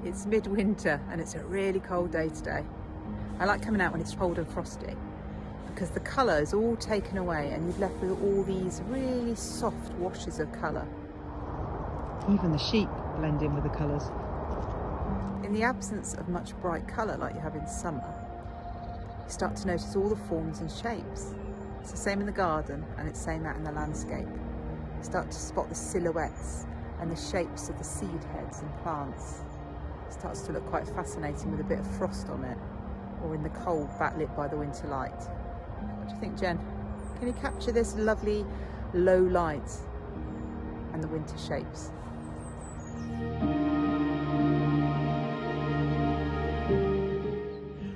It's midwinter and it's a really cold day today. I like coming out when it's cold and frosty because the colour is all taken away and you're left with all these really soft washes of colour. Even the sheep blend in with the colours. In the absence of much bright colour like you have in summer, you start to notice all the forms and shapes. It's the same in the garden and it's the same out in the landscape. You start to spot the silhouettes and the shapes of the seed heads and plants. It starts to look quite fascinating with a bit of frost on it, or in the cold backlit by the winter light. What do you think, Jen? Can you capture this lovely low light and the winter shapes?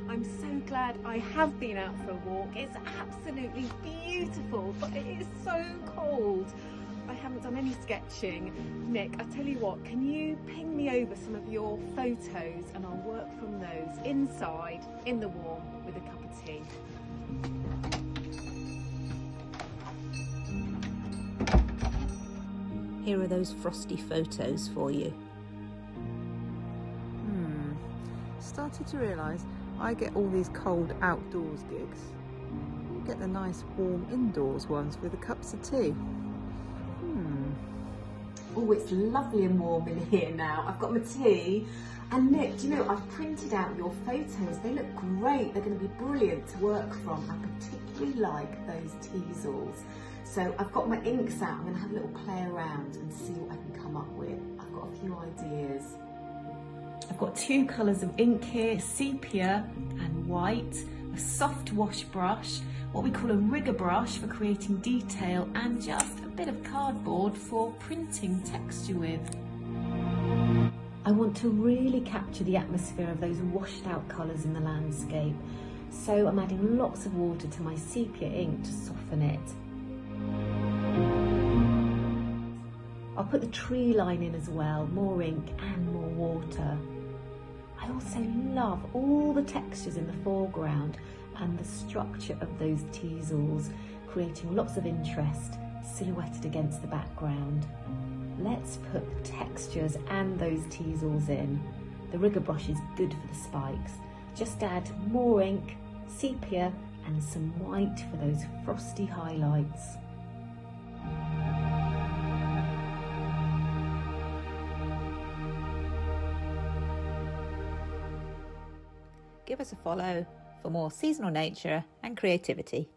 I'm so glad I have been out for a walk. It's absolutely beautiful, but it is so cold. I haven't done any sketching. Nick, I tell you what, can you ping me over some of your photos and I'll work from those inside in the warm with a cup of tea. Here are those frosty photos for you. Started to realise I get all these cold outdoors gigs. You get the nice warm indoors ones with the cups of tea. Oh, it's lovely and warm in here now. I've got my tea. And Nick, do you know, I've printed out your photos. They look great. They're going to be brilliant to work from. I particularly like those teasels. So I've got my inks out. I'm going to have a little play around and see what I can come up with. I've got a few ideas. I've got two colours of ink here, sepia and white, a soft wash brush, what we call a rigger brush for creating detail, and just a bit of cardboard for printing texture with. I want to really capture the atmosphere of those washed out colours in the landscape, so I'm adding lots of water to my sepia ink to soften it. I'll put the tree line in as well, more ink and more water. I also love all the textures in the foreground and the structure of those teasels, creating lots of interest silhouetted against the background. Let's put the textures and those teasels in. The rigger brush is good for the spikes. Just add more ink, sepia and some white for those frosty highlights. Give us a follow for more seasonal nature and creativity.